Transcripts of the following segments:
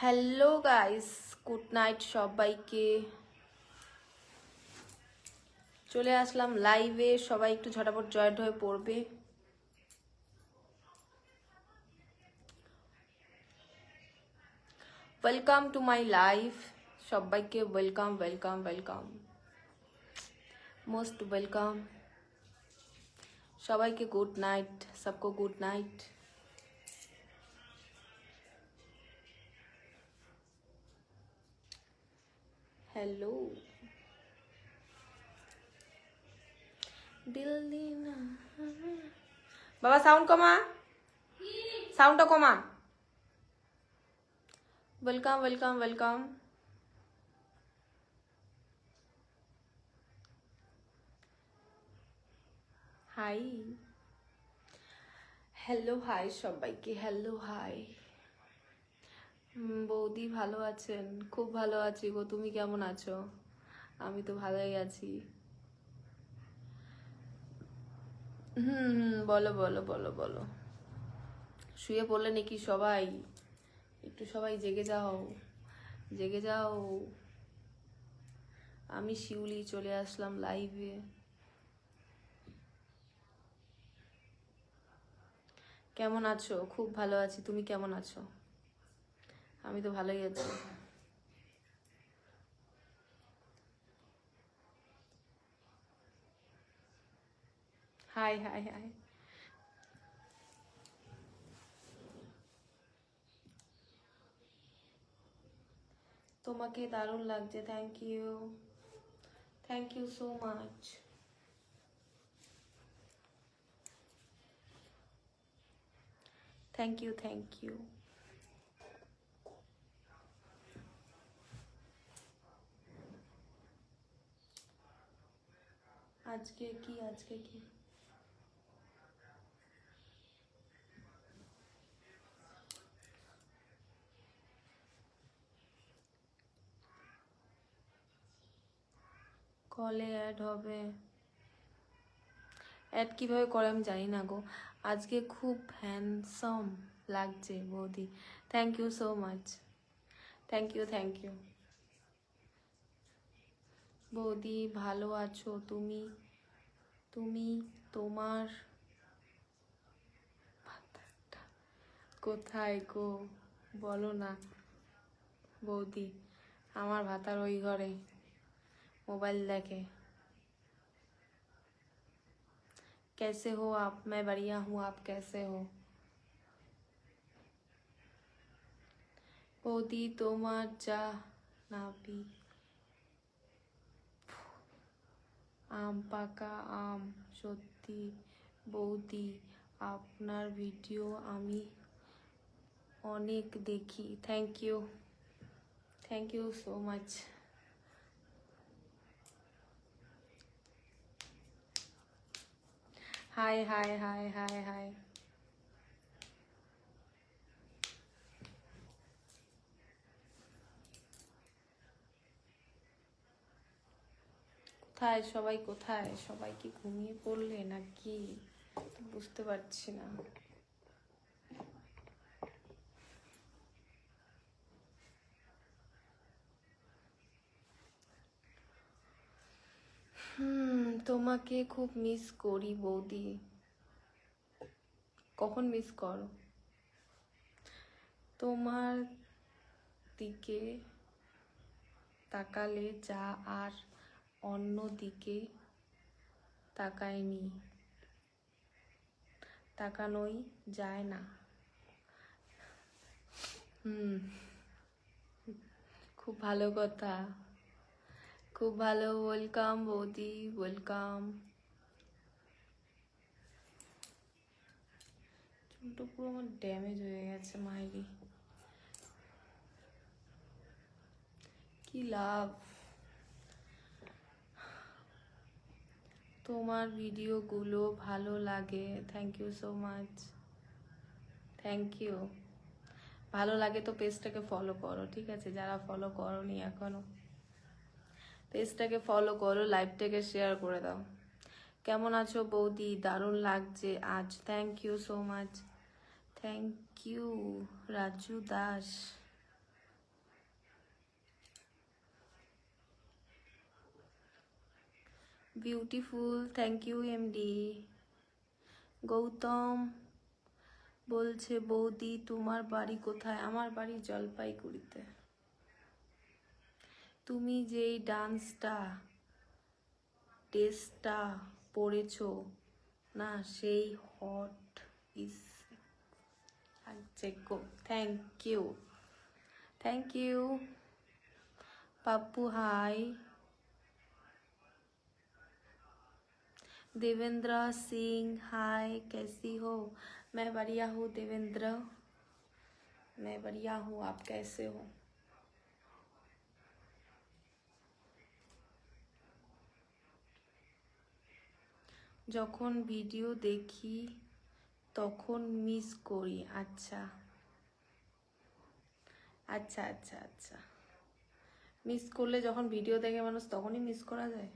Hello guys, good night সবাইকে। চলে আসলাম লাইভে, সবাই একটু ঝটাপট জয়েন্ট হয়ে পড়বে। ওয়েলকাম টু মাই লাইভ, সবাইকে welcome welcome welcome, most welcome. সবাইকে গুড নাইট, সবকো গুড নাইট। হ্যালো দিল দিনা, বাবা সাউন্ড কমা, সাউন্ডটা কমা। Welcome welcome welcome. Hi, hello hi সবাইকে, হ্যালো হাই। বৌদি ভালো আছেন? খুব ভালো আছি গো, তুমি কেমন আছো? আমি তো ভালোই আছি। বলো বলো বলো বলো। শুয়ে পড়লে নাকি সবাই? একটু সবাই জেগে যাও, জেগে যাও। আমি শিউলি চলে আসলাম লাইভে। কেমন আছো? খুব ভালো আছি, তুমি কেমন আছো? আমি তো ভালোই আছি। Hi hi hi. তোমাকে দারুণ লাগছে, thank you, thank you so much. Thank you thank you. আজকে কি, আজকে কি? কলে অ্যাড হবে? অ্যাড কিভাবে করে আমি জানি না গো। আজকে খুব হ্যান্ডসাম লাগছে বৌদি, thank you so much, thank you thank you. বৌদি ভালো আছো তুমি? তুমি তোমার ভাতারটা কোথায় গো, বলো না বৌদি। আমার ভাতার ওই ঘরে মোবাইল দেখে। कैसे हो आप? मैं बढ़िया हूँ, आप कैसे हो? বৌদি তোমার চা নাপি, আম পাকা আম। সত্যি বৌদি, আপনার ভিডিও আমি অনেক দেখি, thank you, thank you so much. Hi hi hi hi hi. কোথায় সবাই, কোথায় সবাই? কি ঘুমিয়ে পড়লে নাকি? বুঝতে পারছি না। তোমাকে খুব মিস করি বৌদি। কখন মিস করো? তোমার দিকে তাকালে যা আর অন্য দিকে তাকায়নি, তাকানোই যায় না। খুব ভালো কথা, খুব ভালো। ওয়েলকাম বৌদি, ওয়েলকাম। চুলটা পুরো আমার ড্যামেজ হয়ে গেছে মাইরি, কি লাভ। তোমার ভিডিওগুলো ভালো লাগে, thank you so much, thank you. ভালো লাগে তো পেজটাকে ফলো করো, ঠিক আছে? যারা ফলো করোনি এখনো, পেজটাকে ফলো করো, লাইভটাকে শেয়ার করে দাও। কেমন আছো বৌদি? দারুণ লাগছে আজ, thank you so much, thank you Raju Das. Beautiful, thank you MD. Gautam বলছে বৌদি তোমার বাড়ি কোথায়? আমার বাড়ি জলপাইগুড়িতে। তুমি যেই ড্রেসটা পরেছো না সেই হট ইস লাগছে গো। Thank you Pappu. Hi Devendra Singh, hi कैसी हो? मैं बढ़िया हूँ देवेंद्र, मैं बढ़िया हूँ, आप कैसे हो? যখন ভিডিও দেখি তখন মিস করি। আচ্ছা আচ্ছা আচ্ছা আচ্ছা, মিস করলে যখন ভিডিও দেখে মানুষ তখনই মিস করা যায়?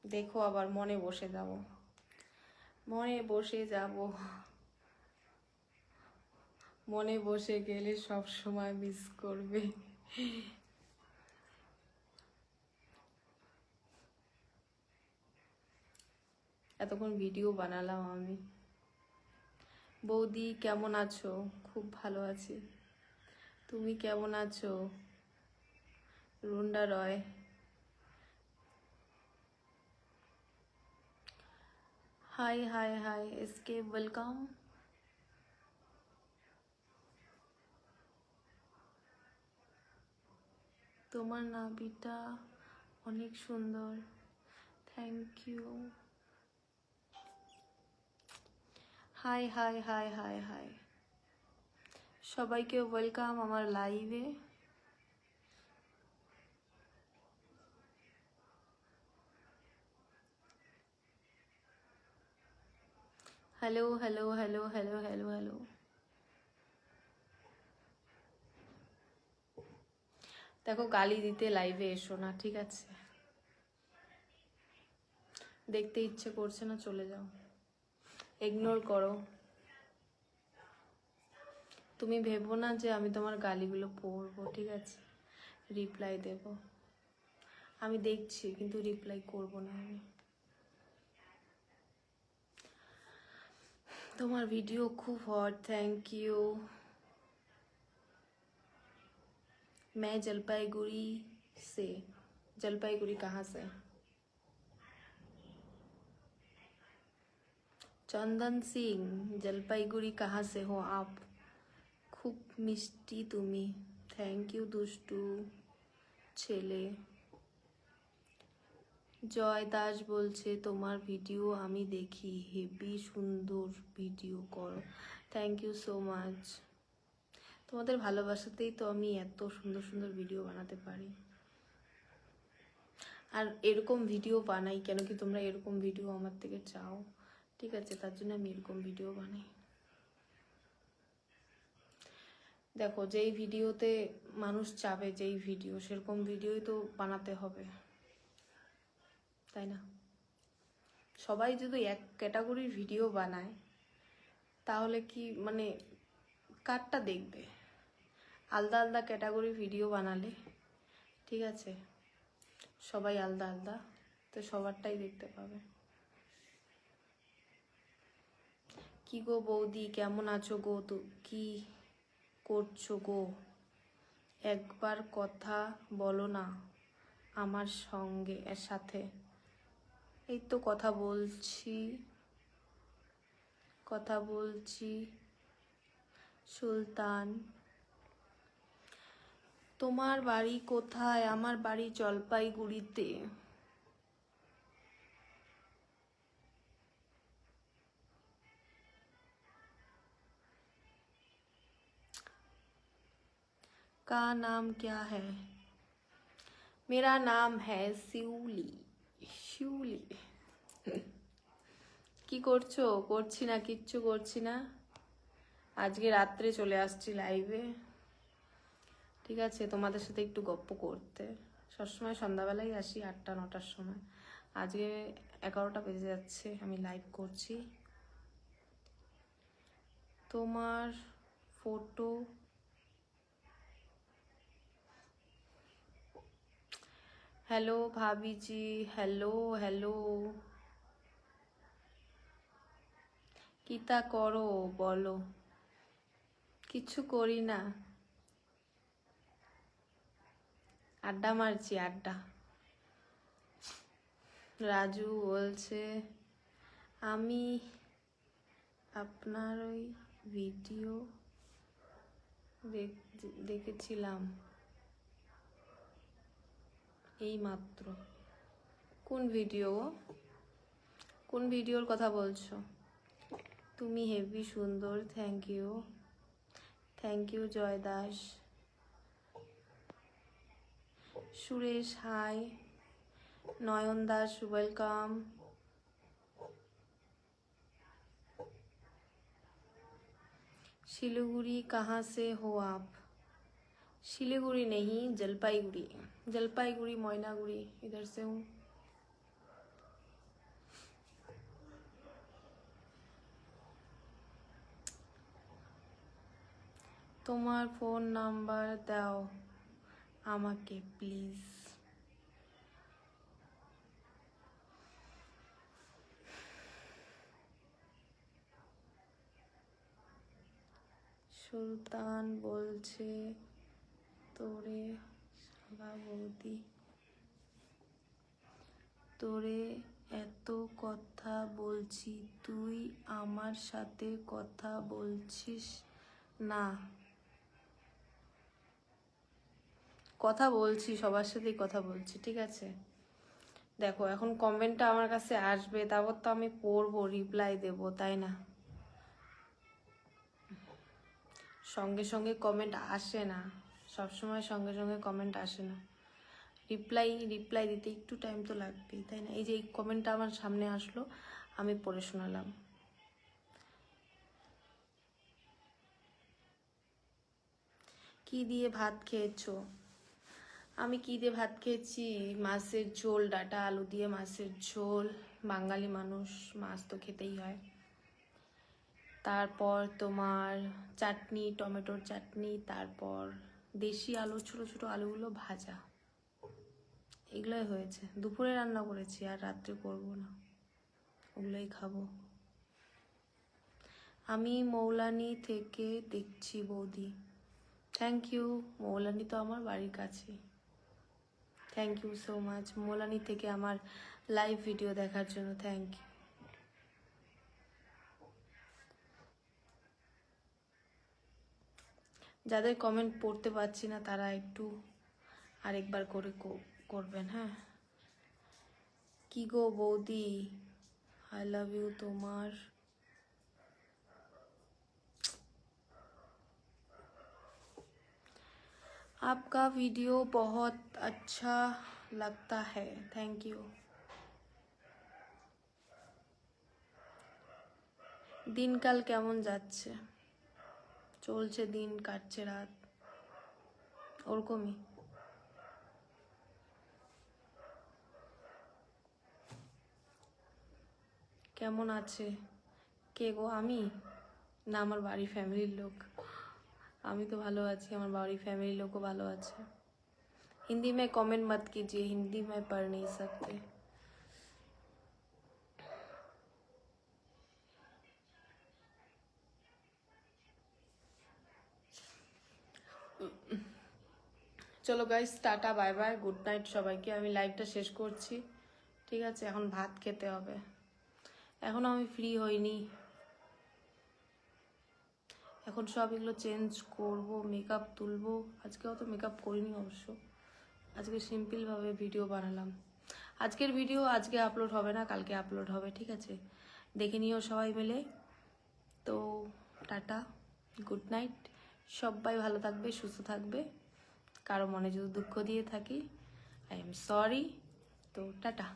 দেখো আবার মনে বসে যাব, মনে বসে গেলে সব সময় মিস করবে। এতক্ষণ ভিডিও বানালাম আমি। বৌদি কেমন আছো? খুব ভালো আছি, তুমি কেমন আছো? Runda Roy, hi hi hi SK, welcome. তোমার নাভিটা অনেক সুন্দর, thank you. Hi hi hi hi hi, সবাইকে ওয়েলকাম আমার লাইভে। Hello hello hello hello hello hello. দেখো গালি দিতে লাইভে এসো না, ঠিক আছে? দেখতে ইচ্ছে করছে না, চলে যাও, ইগনোর করো। তুমি ভেবো না যে আমি তোমার গালিগুলো পড়বো, ঠিক আছে? রিপ্লাই দেব, আমি দেখছি কিন্তু রিপ্লাই করব না আমি। তোমার ভিডিও খুব হট, थैंक यू। मैं जलपाईगुड़ी से। जलपाईगुड़ी कहाँ से? चंदन सिंह, जलपाईगुड़ी कहाँ से हो आप? खूब मिष्टी तुमी, थैंक यू दुष्टू ছেলে। জয় দাস বলছে তোমার ভিডিও আমি দেখি, হেভি সুন্দর ভিডিও করো, থ্যাংক ইউ সো মাচ। তোমাদের ভালোবাসাতেই তো আমি এত সুন্দর সুন্দর ভিডিও বানাতে পারি। আর এরকম ভিডিও বানাই কেন কি তোমরা এরকম ভিডিও আমার থেকে চাও, ঠিক আছে? তার জন্য আমি এরকম ভিডিও বানাই। দেখো যেই ভিডিওতে মানুষ চাবে, যেই ভিডিও, সেরকম ভিডিওই তো বানাতে হবে, তাই না? সবাই যদি এক ক্যাটাগরির ভিডিও বানায় তাহলে কি মানে কারটা দেখবে? আলাদা আলাদা ক্যাটাগরির ভিডিও বানালে, ঠিক আছে, সবাই আলাদা আলাদা, তো সবারটাই দেখতে পাবে। কি গো বৌদি কেমন আছো গো? তো কি করছো গো? একবার কথা বলো না আমার সাথে। এই তো কথা বলছি সুলতান। তোমার বাড়ি কোথায়? আমার বাড়ি জলপাইগুড়িতে। का नाम क्या है? मेरा नाम है শিউলি। শিউলি কি করছো? করছি না, কিচ্ছু করছি না। আজকে রাত্রে চলে আসছি লাইভে, ঠিক আছে, তোমাদের সাথে একটু গপ্প করতে। সবসময় সন্ধ্যাবেলায় আসি 8টা-9টার সময়, আজকে 11টা বেজে যাচ্ছে, আমি লাইভ করছি। তোমার ফটো हेलो भाभी जी, हेलो हेलो। কিতা করো বলো? কিছু করি না, আড্ডা মারছি আড্ডা। রাজু বলছে আমি আপনার ওই ভিডিও দেখেছিলাম এই মাত্র। কোন ভিডিও? কোন ভিডিওর কথা বলছো? তুমি হেভি সুন্দর, thank you Joy Das. Suresh hi, Nayan Das welcome. Siliguri कहाँ से हो आप? शिलीगुड़ी नहीं, जलपाईगुड़ी। जलपाईगुड़ी मोयनागुड़ी इधर से हूँ। তোমার ফোন নাম্বার দাও আমাকে প্লিজ। সুলতান বলছে তোরে শালা বৌদি, তোরে এত কথা বলছি তুই আমার সাথে কথা বলছিস না? কথা বলছি, সবার সাথেই কথা বলছি, ঠিক আছে। দেখো এখন কমেন্টটা আমার কাছে আসবে, তারপর তো আমি পড়বো, রিপ্লাই দেব, তাই না? সঙ্গে সঙ্গে কমেন্ট আসে না, সবসময় সঙ্গে সঙ্গে কমেন্ট আসে না। রিপ্লাই দিতে একটু টাইম তো লাগবেই, তাই না? এই যে এই কমেন্টটা আমার সামনে আসলো, আমি পড়ে শোনালাম। কি দিয়ে ভাত খেয়েছো? আমি কি দিয়ে ভাত খেয়েছি? মাছের ঝোল, ডাটা আলু দিয়ে মাছের ঝোল। বাঙালি মানুষ, মাছ তো খেতেই হয়। তারপর তোমার চাটনি, টমেটোর চাটনি, তারপর দেশি আলু, ছোট ছোট আলুগুলো ভাজা। এগুলোই হয়েছে। দুপুরে রান্না করেছি, আর রাত্রে করবো না, ওগুলোই খাবো। আমি মৌলানি থেকে দেখছি বৌদি। Thank you. মৌলানি তো আমার বাড়ির কাছে। থ্যাংক ইউ সো মাচ মৌলানি থেকে আমার লাইভ ভিডিও দেখার জন্য, থ্যাংক ইউ। যাদের কমেন্ট পড়তে পারছি না তারা একটু আরেকবার করে করবেন, হ্যাঁ। কি গো বৌদি, আই লাভ ইউ তোমার। आपका वीडियो बहुत अच्छा लगता है, थैंक यू। দিনকাল কেমন যাচ্ছে? চলছে দিন, কাটছে রাত, ওরকমই। কেমন আছে? কে গো? আমি না আমার বাড়ির ফ্যামিলির লোক? আমি তো ভালো আছি, আমার বাড়ির ফ্যামিলির লোকও ভালো আছে। हिंदी में कमेंट मत कीजिए, हिंदी में पढ़ नहीं सकते। চলো guys, tata bye bye, good night সবাইকে। আমি লাইভটা শেষ করছি, ঠিক আছে? এখন ভাত খেতে হবে, এখনো আমি ফ্রি হইনি। এখন সব এগুলো চেঞ্জ করব, মেকআপ তুলবো। আজকে অত মেকআপ করিনি অবশ্য, আজকে সিম্পলভাবে ভিডিও বানালাম। আজকের ভিডিও আজকে আপলোড হবে না, কালকে আপলোড হবে, ঠিক আছে? দেখে নিও সবাই মিলে। তো টাটা, গুড নাইট, সবাই ভালো থাকবে, সুস্থ থাকবে। কারো মনে যদি দুঃখ দিয়ে থাকি, আই এম সরি। তো টাটা।